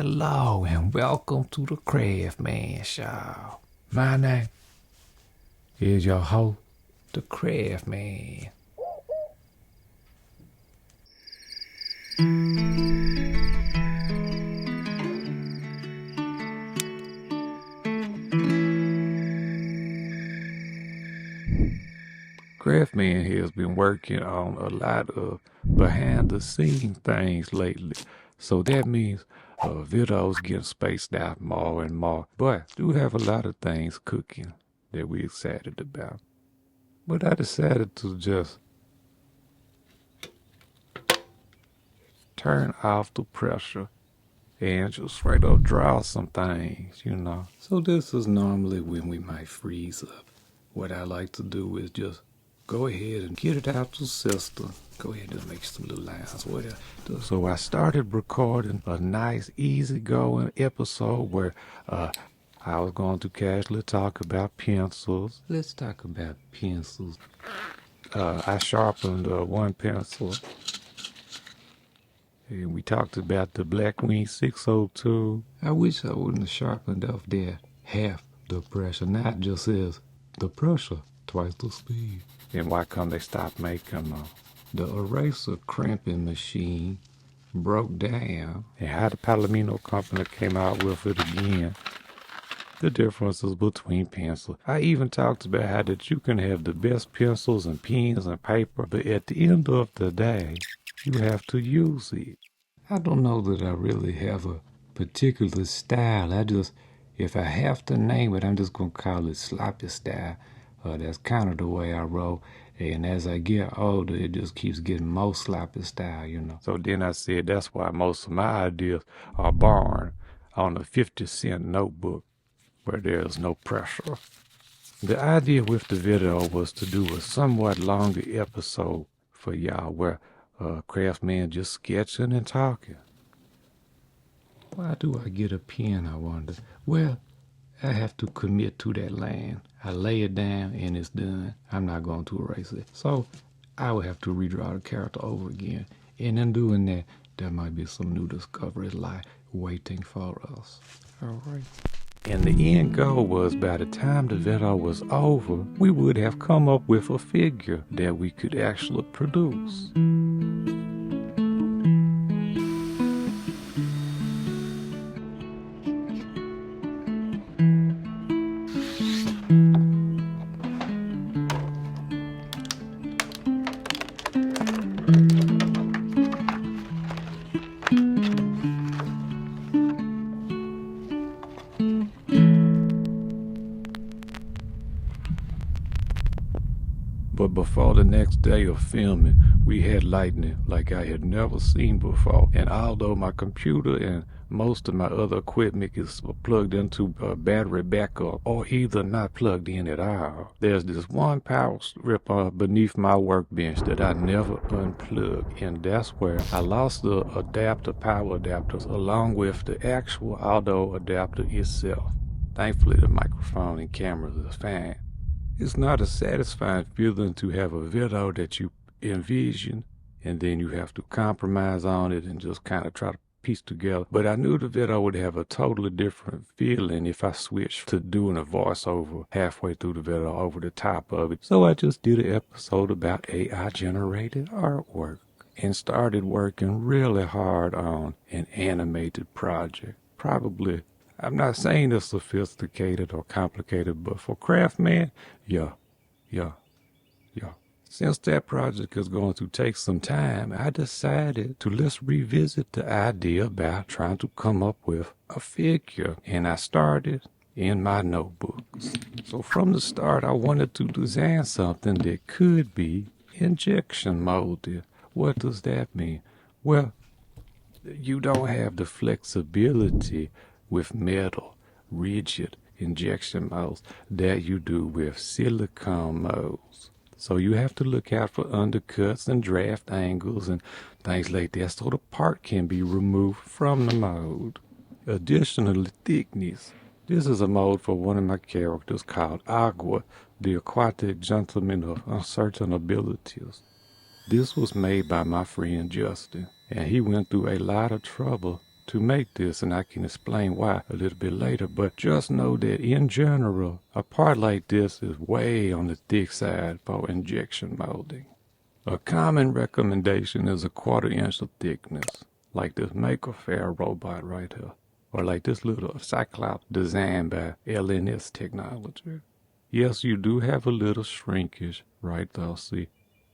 Hello and welcome to the Craftman Show. My name is your host, the Craftman. Craftman has been working on a lot of behind the scenes things lately. So that means videos getting spaced out more and more. But do have a lot of things cooking that we're excited about. But I decided to just turn off the pressure and just straight up draw some things, you know. So this is normally when we might freeze up. What I like to do is just go ahead and get it out the system. Go ahead and make some little lines, whatever. So I started recording a nice, easygoing episode where I was going to casually talk about pencils. Let's talk about pencils. I sharpened one pencil. And we talked about the Blackwing 602. I wish I wouldn't have sharpened off there half the pressure. Now it just says the pressure, twice the speed. And why come they stop making them? The eraser crimping machine broke down. And how the Palomino company came out with it again. The differences between pencils. I even talked about how that you can have the best pencils and pens and paper, but at the end of the day, you have to use it. I don't know that I really have a particular style. If I have to name it, I'm just going to call it sloppy style. That's kind of the way I roll. And as I get older, it just keeps getting more sloppy style, you know. So then I said that's why most of my ideas are born on a 50-cent notebook where there's no pressure. The idea with the video was to do a somewhat longer episode for y'all where Craftman just sketching and talking. Why do I get a pen, I wonder? Well, I have to commit to that line. I lay it down and it's done. I'm not going to erase it. So I would have to redraw the character over again. And in doing that, there might be some new discoveries lie waiting for us. All right. And the end goal was by the time the video was over, we would have come up with a figure that we could actually produce. But before the next day of filming, we had lightning like I had never seen before. And although my computer and most of my other equipment is plugged into a battery backup or either not plugged in at all, there's this one power strip beneath my workbench that I never unplug. And that's where I lost the power adapters along with the actual auto adapter itself. Thankfully, the microphone and cameras is fine. It's not a satisfying feeling to have a video that you envision and then you have to compromise on it and just kind of try to piece together. But I knew the video would have a totally different feeling if I switched to doing a voiceover halfway through the video over the top of it. So I just did an episode about AI generated artwork and started working really hard on an animated project. Probably, I'm not saying it's sophisticated or complicated, but for Craftman, yeah. Since that project is going to take some time, I decided to let's revisit the idea about trying to come up with a figure. And I started in my notebooks. So from the start, I wanted to design something that could be injection molded. What does that mean? Well, you don't have the flexibility with metal, rigid injection molds that you do with silicone molds. So you have to look out for undercuts and draft angles and things like that so the part can be removed from the mold. Additionally, thickness. This is a mold for one of my characters called Agua, the aquatic gentleman of uncertain abilities. This was made by my friend Justin, and he went through a lot of trouble to make this, and I can explain why a little bit later, but just know that in general, a part like this is way on the thick side for injection molding. A common recommendation is a 1/4 inch of thickness, like this Maker Faire robot right here, or like this little Cyclops designed by LNS Technology. Yes, you do have a little shrinkage right there, see,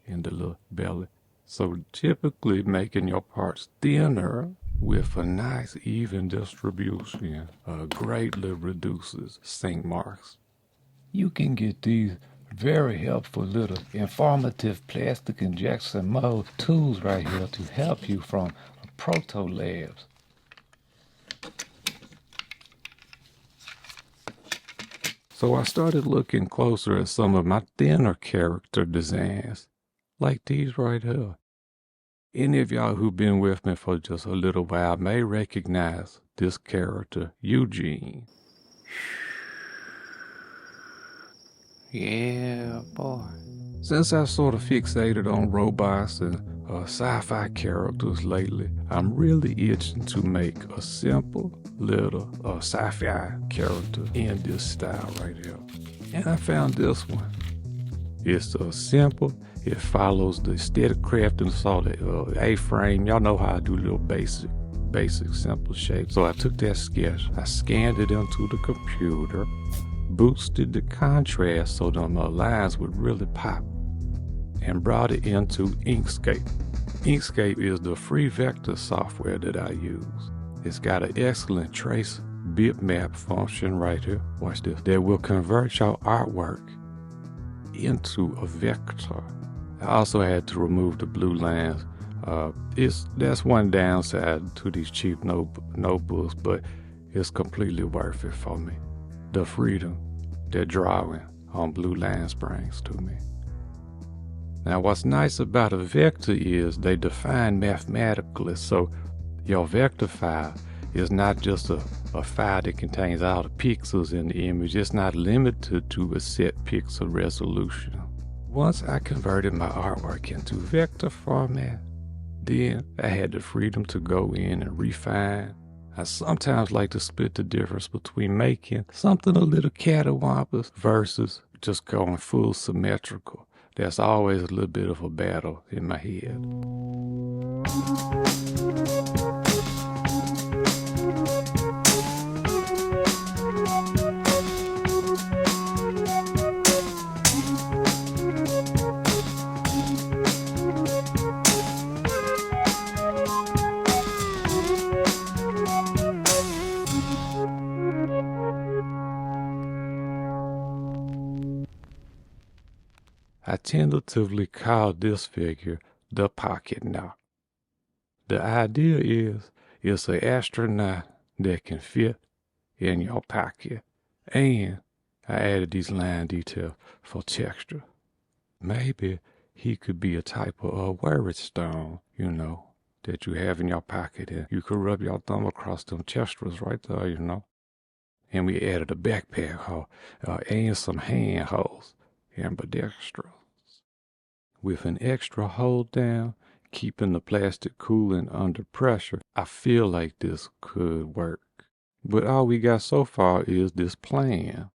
in the little belly. So typically making your parts thinner with a nice even distribution greatly reduces sink marks. You can get these very helpful little informative plastic injection mold tools right here to help you from Proto Labs. So I started looking closer at some of my thinner character designs, like these right here. Any of y'all who've been with me for just a little while may recognize this character, Eugene. Yeah, boy. Since I've sort of fixated on robots and sci-fi characters lately, I'm really itching to make a simple little sci-fi character in this style right here. And I found this one. It's simple. It follows the aesthetic crafting sort of A-frame. Y'all know how I do little basic simple shapes. So I took that sketch, I scanned it into the computer, boosted the contrast so the lines would really pop, and brought it into Inkscape. Inkscape is the free vector software that I use. It's got an excellent trace bitmap function right here, watch this, that will convert your artwork into a vector. I also had to remove the blue lines. That's one downside to these cheap notebooks, but it's completely worth it for me. The freedom that drawing on blue lines brings to me. Now what's nice about a vector is they define mathematically, so your vector file is not just a file that contains all the pixels in the image. It's not limited to a set pixel resolution. Once I converted my artwork into vector format, then I had the freedom to go in and refine. I sometimes like to split the difference between making something a little cattywampus versus just going full symmetrical. There's always a little bit of a battle in my head. I tentatively called this figure the POCKETNAUT. The idea is it's an astronaut that can fit in your pocket. And I added these line details for texture. Maybe he could be a type of worried stone, you know, that you have in your pocket, and you could rub your thumb across them textures right there, you know. And we added a backpack hole and some hand holes ambidextrous. With an extra hold down, keeping the plastic cooling under pressure, I feel like this could work. But all we got so far is this plan.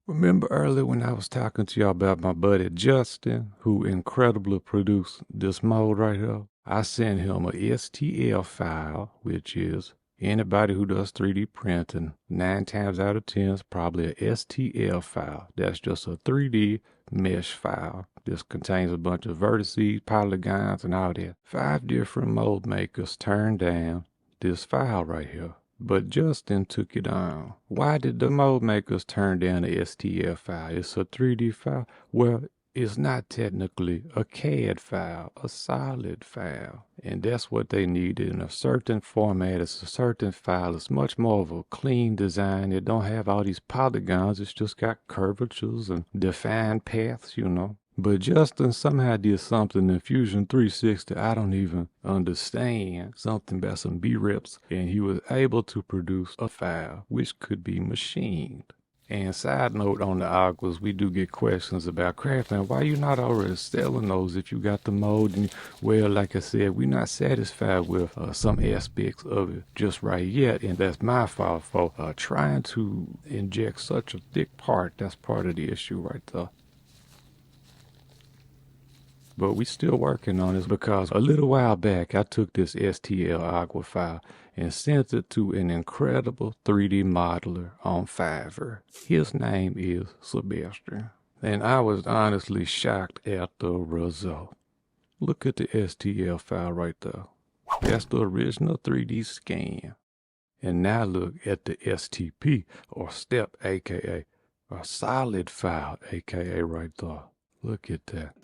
Remember earlier when I was talking to y'all about my buddy Justin, who incredibly produced this mold right here? I sent him a STL file, which is anybody who does 3D printing, 9 times out of 10 is probably a STL file. That's just a 3D mesh file. This contains a bunch of vertices, polygons, and all that. 5 different mold makers turned down this file right here, but Justin took it on. Why did the mold makers turn down the STL file? It's a 3D file. Well, it's not technically a CAD file, a solid file. And that's what they needed in a certain format. It's a certain file. It's much more of a clean design. It don't have all these polygons. It's just got curvatures and defined paths, you know. But Justin somehow did something in Fusion 360 I don't even understand. Something about some B-reps. And he was able to produce a file which could be machined. And side note on the aquas, we do get questions about crafting. Why you not already selling those if you got the mold? And well, like I said, we're not satisfied with some aspects of it just right yet, and that's my fault for trying to inject such a thick part. That's part of the issue right there. But we still working on this because a little while back I took this STL Aqua file and sent it to an incredible 3D modeler on Fiverr. His name is Sebastian, and I was honestly shocked at the result. Look at the STL file right there. That's the original 3D scan. And now look at the STP or step, aka a solid file, aka right there. Look at that.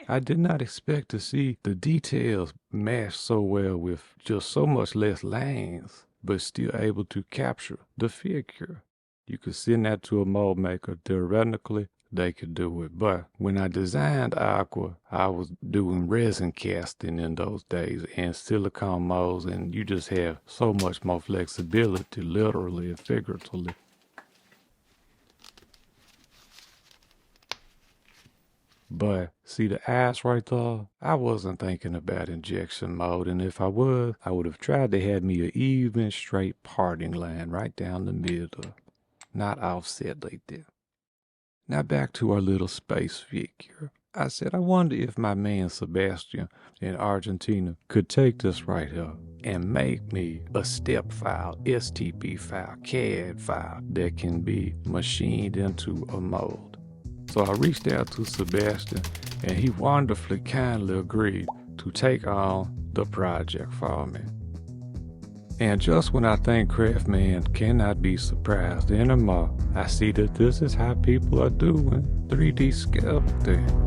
I did not expect to see the details match so well with just so much less lines, but still able to capture the figure. You could send that to a mold maker. Theoretically, they could do it. But when I designed Aqua, I was doing resin casting in those days and silicone molds, and you just have so much more flexibility, literally and figuratively. But see the eyes right there? I wasn't thinking about injection mold, and if I was, I would have tried to have me an even straight parting line right down the middle, not offset like that. Now back to our little space figure. I said I wonder if my man Sebastian in Argentina could take this right here and make me a step file, STP file, CAD file that can be machined into a mold. So I reached out to Sebastian, and he wonderfully kindly agreed to take on the project for me. And just when I think Craftman cannot be surprised anymore, I see that this is how people are doing 3D sculpting.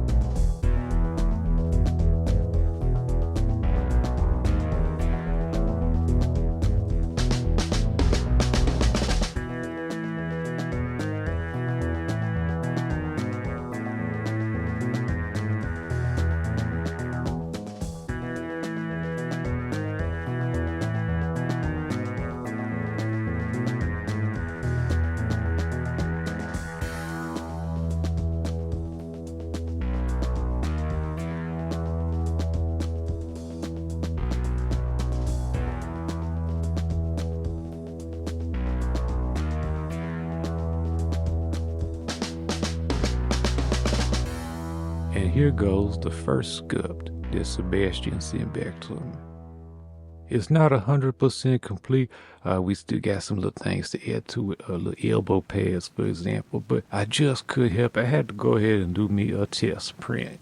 And here goes the first sculpt that Sebastian sent back to me. It's not 100% complete. We still got some little things to add to it, little elbow pads, for example, but I just couldn't help. I had to go ahead and do me a test print.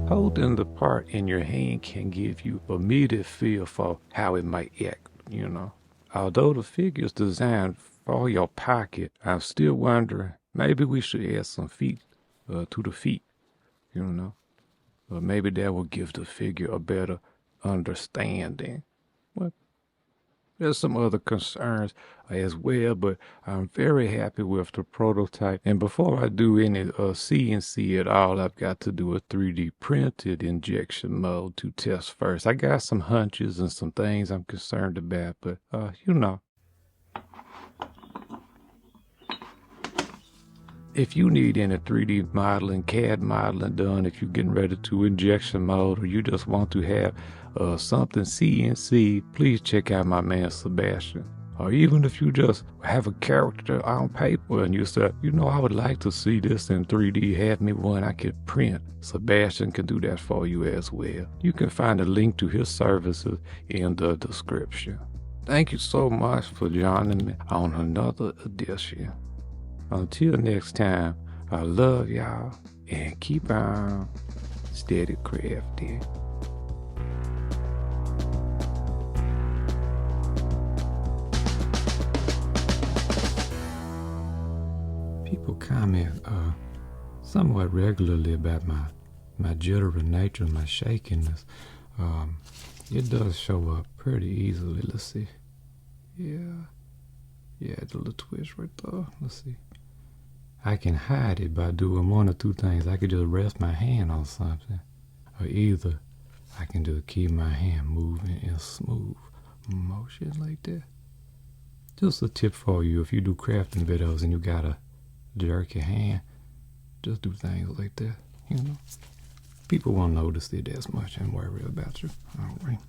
Holding the part in your hand can give you an immediate feel for how it might act, you know. Although the figure is designed for your pocket, I'm still wondering, maybe we should add some feet to the feet, you know. Or maybe that will give the figure a better understanding. Well, there's some other concerns as well, but I'm very happy with the prototype. And before I do any CNC at all, I've got to do a 3D printed injection mold to test first. I got some hunches and some things I'm concerned about, but you know. If you need any 3D modeling, CAD modeling done, if you're getting ready to injection mold, or you just want to have something CNC, please check out my man Sebastian. Or even if you just have a character on paper and you say, you know, I would like to see this in 3D, have me one I could print. Sebastian can do that for you as well. You can find a link to his services in the description. Thank you so much for joining me on another edition. Until next time, I love y'all and keep on steady crafting. People comment, somewhat regularly about my jittery nature, my shakiness. It does show up pretty easily. Let's see. Yeah, the little twist right there. Let's see. I can hide it by doing one or two things. I could just rest my hand on something, or either I can just keep my hand moving in smooth motion like that. Just a tip for you, if you do crafting videos and you gotta jerk your hand, just do things like that, you know. People won't notice it as much and worry about you. All right.